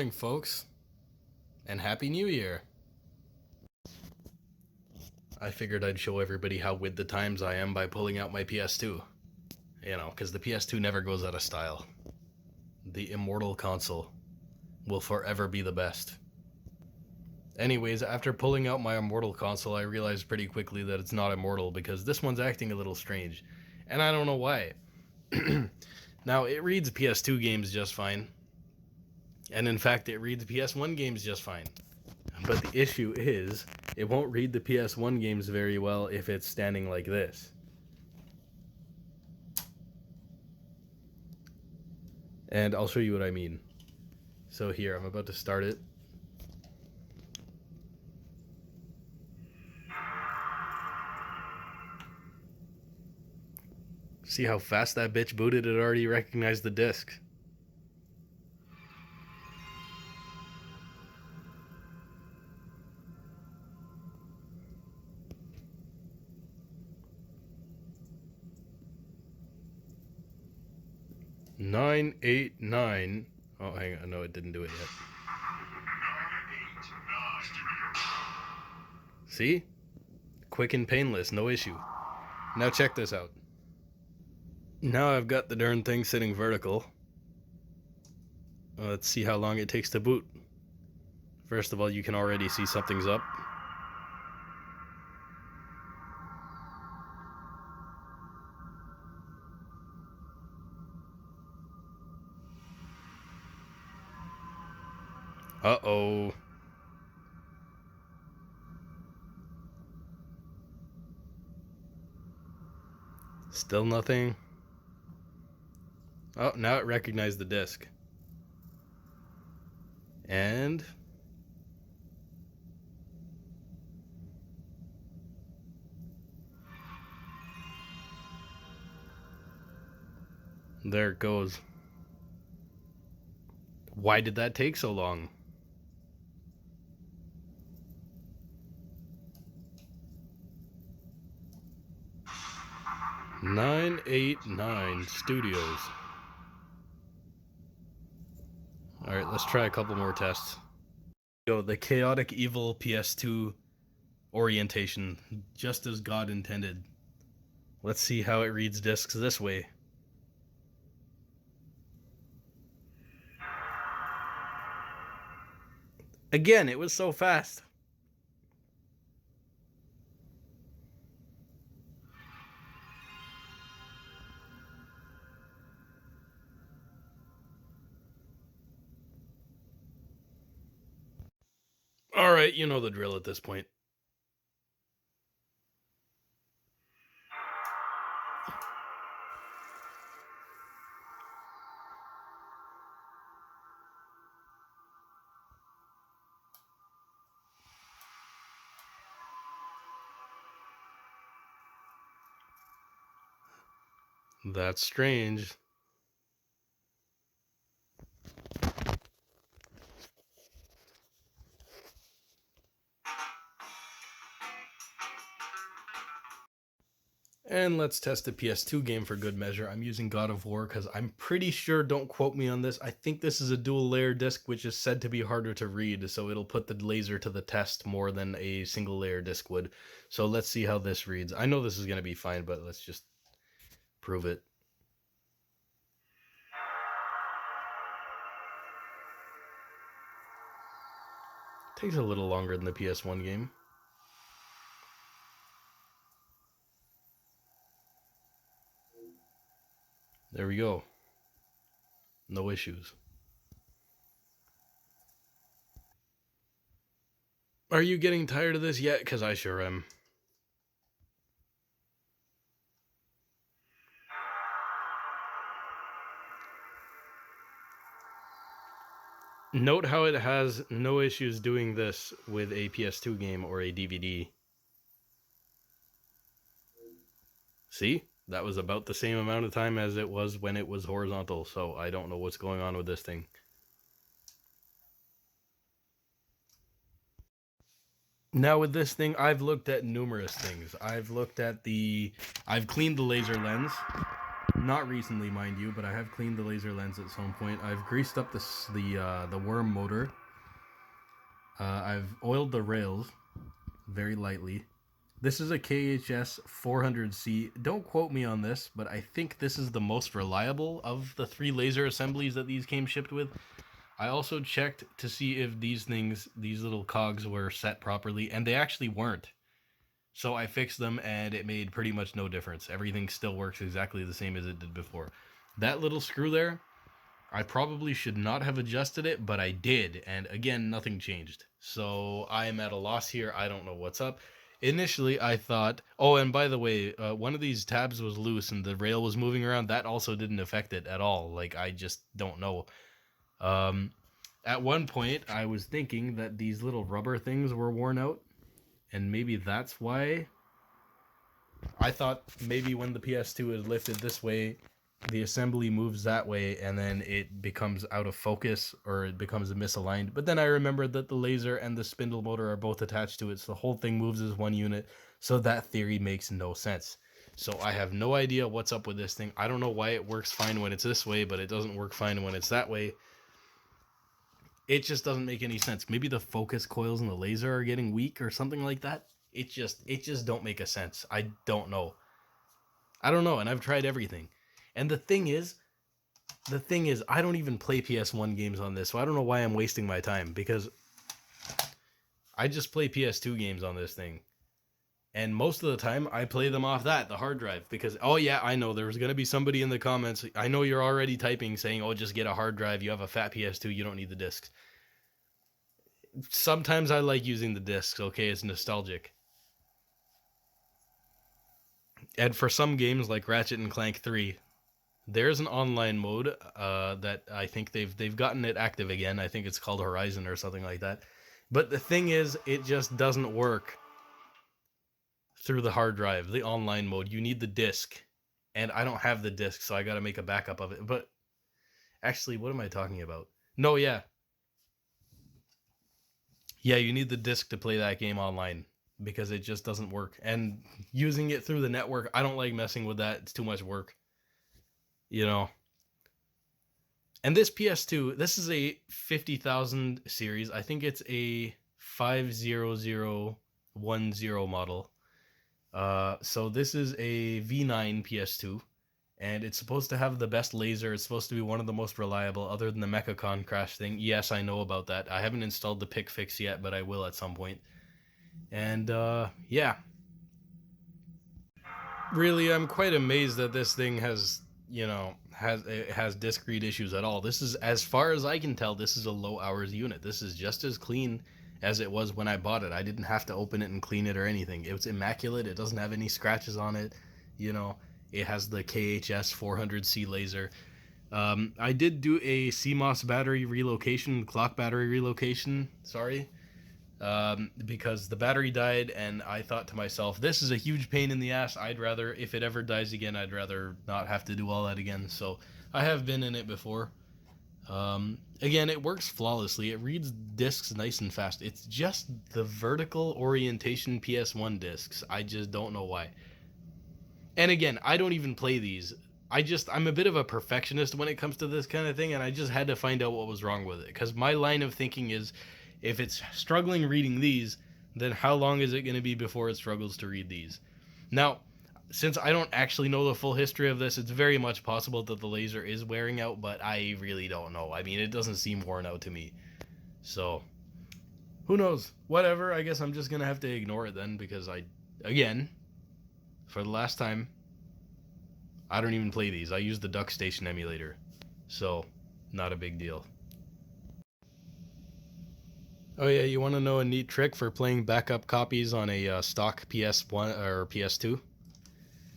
morning, folks, and Happy New Year. I figured I'd show everybody how with the times I am by pulling out my PS2. You know, because the PS2 never goes out of style. The immortal console will forever be the best. Anyways, after pulling out my immortal console, I realized pretty quickly that it's not immortal because this one's acting a little strange. And I don't know why. Now, it reads PS2 games just fine. And in fact, it reads PS1 games just fine. But the issue is, it won't read the PS1 games very well if it's standing like this. And I'll show you what I mean. So here, I'm about to start it. See how fast that bitch booted? It already recognized the disc. Nine, 8, 9. Oh, hang on. No, it didn't do it yet. See? Quick and painless, no issue. Now check this out. Now I've got the darn thing sitting vertical. Let's see how long it takes to boot. First of all, you can already see something's up. Uh-oh. Still nothing. Oh, now it recognized the disc. And there it goes. Why did that take so long? Nine, 8, 9 Studios. Alright, let's try a couple more tests. Yo, the chaotic evil PS2 orientation, just as God intended. Let's see how it reads discs this way. Again, it was so fast. Alright, you know the drill at this point. That's strange. And let's test the PS2 game for good measure. I'm using God of War because I'm pretty sure, don't quote me on this, I think this is a dual layer disc which is said to be harder to read, so it'll put the laser to the test more than a single layer disc would. So let's see how this reads. I know this is going to be fine, but let's just prove it. Takes a little longer than the PS1 game. There we go. No issues. Are you getting tired of this yet? Because I sure am. Note how it has no issues doing this with a PS2 game or a DVD. See? That was about the same amount of time as it was when it was horizontal, so I don't know what's going on with this thing. Now with this thing, I've looked at numerous things. I've cleaned the laser lens. Not recently, mind you, but I have cleaned the laser lens at some point. I've greased up the worm motor. I've oiled the rails very lightly. This is a KHS 400C. Don't quote me on this, but I think this is the most reliable of the 3 laser assemblies that these came shipped with. I also checked to see if these little cogs were set properly, and they actually weren't. So I fixed them, and it made pretty much no difference. Everything still works exactly the same as it did before. That little screw there, I probably should not have adjusted it, but I did, and again, nothing changed. So I am at a loss here. I don't know what's up. Initially, I thought, oh, and by the way, one of these tabs was loose and the rail was moving around. That also didn't affect it at all. Like, I just don't know. At one point, I was thinking that these little rubber things were worn out, and maybe that's why. I thought maybe when the PS2 is lifted this way, the assembly moves that way, and then it becomes out of focus, or it becomes misaligned. But then I remembered that the laser and the spindle motor are both attached to it, so the whole thing moves as one unit, so that theory makes no sense. So I have no idea what's up with this thing. I don't know why it works fine when it's this way, but it doesn't work fine when it's that way. It just doesn't make any sense. Maybe the focus coils in the laser are getting weak or something like that. It just don't make a sense. I don't know. And I've tried everything. And the thing is, I don't even play PS1 games on this, so I don't know why I'm wasting my time, because I just play PS2 games on this thing. And most of the time, I play them off the hard drive, because, oh yeah, I know, there's going to be somebody in the comments, I know you're already typing, saying, oh, just get a hard drive, you have a fat PS2, you don't need the discs. Sometimes I like using the discs, okay, it's nostalgic. And for some games, like Ratchet and Clank 3, there's an online mode that I think they've gotten it active again. I think it's called Horizon or something like that. But the thing is, it just doesn't work through the hard drive, the online mode. You need the disc, and I don't have the disc, so I got to make a backup of it. But actually, what am I talking about? No, yeah, you need the disc to play that game online, because it just doesn't work. And using it through the network, I don't like messing with that. It's too much work. And this PS2, this is a 50,000 series. I think it's a 50010 model. So this is a V9 PS2, and it's supposed to have the best laser. It's supposed to be one of the most reliable, other than the Mechacon crash thing. Yes, I know about that. I haven't installed the pick fix yet, but I will at some point. And yeah. Really, I'm quite amazed that this thing has disc read issues at all. This is, as far as I can tell, this is a low hours unit. This is just as clean as it was when I bought it. I didn't have to open it and clean it or anything. It was immaculate. It doesn't have any scratches on it. It has the KHS 400C laser. I did do a CMOS battery relocation, clock battery relocation, because the battery died, and I thought to myself, this is a huge pain in the ass. I'd rather, if it ever dies again, I'd rather not have to do all that again. So I have been in it before. Again, it works flawlessly. It reads discs nice and fast. It's just the vertical orientation PS1 discs. I just don't know why. And again, I don't even play these. I'm a bit of a perfectionist when it comes to this kind of thing, and I just had to find out what was wrong with it. Because my line of thinking is, if it's struggling reading these, then how long is it going to be before it struggles to read these? Now, since I don't actually know the full history of this, it's very much possible that the laser is wearing out, but I really don't know. I mean, it doesn't seem worn out to me. So, who knows? Whatever, I guess I'm just going to have to ignore it then, because again, for the last time, I don't even play these. I use the DuckStation emulator. So, not a big deal. Oh yeah, you want to know a neat trick for playing backup copies on a stock PS1 or PS2?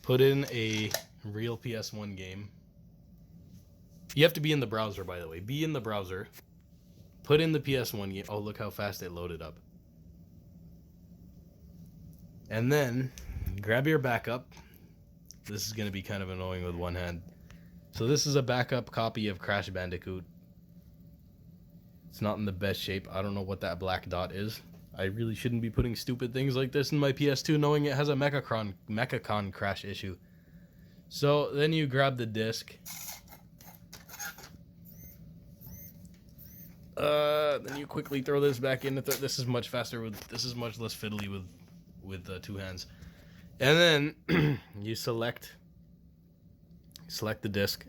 Put in a real PS1 game. You have to be in the browser, by the way. Be in the browser. Put in the PS1 game. Oh, look how fast it loaded up. And then grab your backup. This is going to be kind of annoying with one hand. So this is a backup copy of Crash Bandicoot. It's not in the best shape. I don't know what that black dot is. I really shouldn't be putting stupid things like this in my PS2 knowing it has a Mechacon crash issue. So then you grab the disc. Then you quickly throw this back in. This is much faster this is much less fiddly with two hands. And then you select the disc.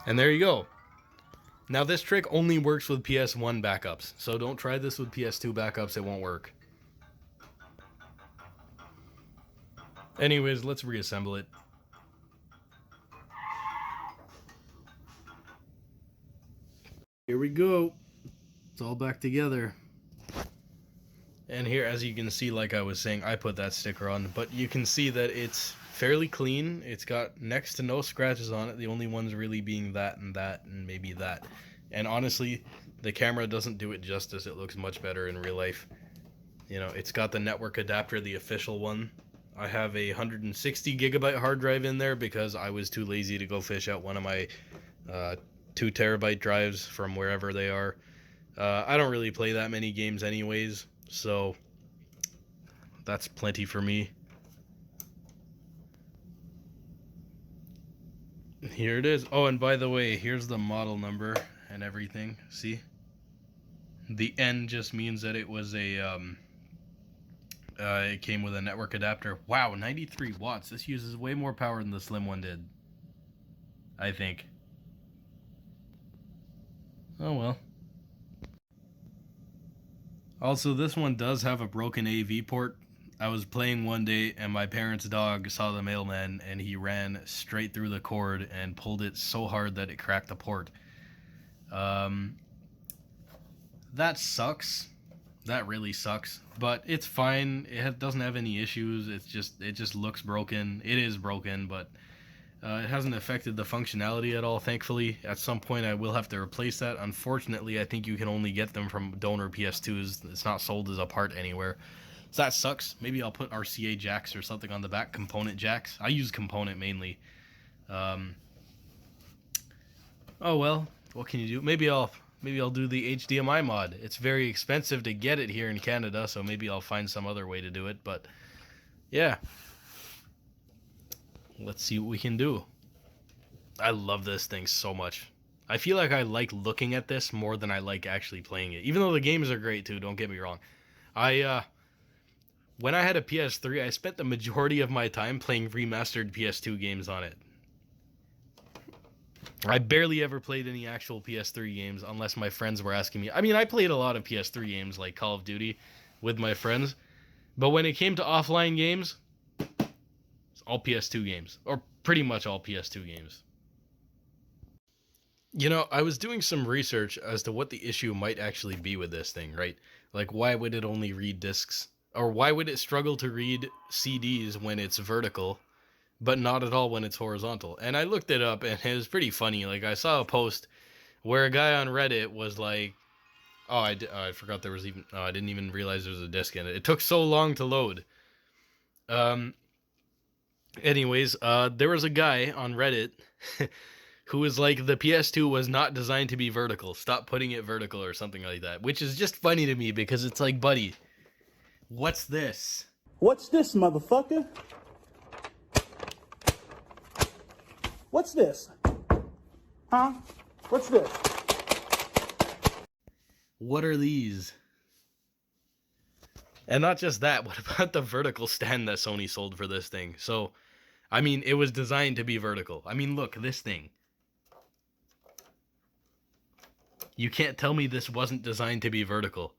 And there you go. Now this trick only works with PS1 backups, so don't try this with PS2 backups, it won't work. Anyways, let's reassemble it. Here we go. It's all back together. And here, as you can see, like I was saying, I put that sticker on, but you can see that it's fairly clean. It's got next to no scratches on it. The only ones really being that and maybe that. And honestly, the camera doesn't do it justice. It looks much better in real life. You know, it's got the network adapter, the official one. I have a 160 gigabyte hard drive in there because I was too lazy to go fish out one of my 2 terabyte drives from wherever they are. I don't really play that many games anyways, so that's plenty for me. Here it is. Oh, and by the way, here's the model number and everything. See? The N just means that it was a it came with a network adapter. Wow, 93 watts. This uses way more power than the slim one did, I think. Oh well. Also, this one does have a broken AV port. I was playing one day and my parents' dog saw the mailman and he ran straight through the cord and pulled it so hard that it cracked the port. That sucks. That really sucks. But it's fine. It doesn't have any issues. It just looks broken. It is broken, but it hasn't affected the functionality at all, thankfully. At some point, I will have to replace that. Unfortunately, I think you can only get them from donor PS2s. It's not sold as a part anywhere. So that sucks. Maybe I'll put RCA jacks or something on the back, component jacks. I use component mainly. Oh well, what can you do? Maybe I'll do the HDMI mod. It's very expensive to get it here in Canada, so maybe I'll find some other way to do it. But yeah, let's see what we can do. I love this thing so much. I feel like I like looking at this more than I like actually playing it. Even though the games are great too, don't get me wrong. When I had a PS3, I spent the majority of my time playing remastered PS2 games on it. I barely ever played any actual PS3 games unless my friends were asking me. I mean, I played a lot of PS3 games like Call of Duty with my friends, but when it came to offline games, it's all PS2 games, or pretty much all PS2 games. You know, I was doing some research as to what the issue might actually be with this thing, right? Like, why would it only read discs? Or why would it struggle to read CDs when it's vertical, but not at all when it's horizontal? And I looked it up, and it was pretty funny. Like, I saw a post where a guy on Reddit was like, oh, I forgot there was even, I didn't even realize there was a disc in it. It took so long to load. Anyways, there was a guy on Reddit who was like, the PS2 was not designed to be vertical. Stop putting it vertical or something like that, which is just funny to me because it's like, buddy, what's this? What's this, motherfucker? What's this? Huh? What's this? What are these? And not just that, what about the vertical stand that Sony sold for this thing? So, I mean, it was designed to be vertical. I mean, look, this thing. You can't tell me this wasn't designed to be vertical.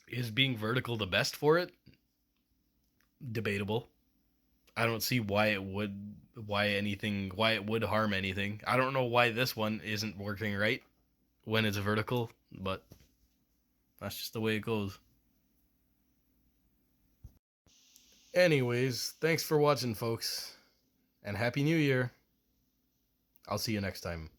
Is being vertical the best for it? Debatable. I don't see why it would harm anything. I don't know why this one isn't working right when it's vertical, but that's just the way it goes. Anyways, thanks for watching, folks. and Happy New Year. I'll see you next time.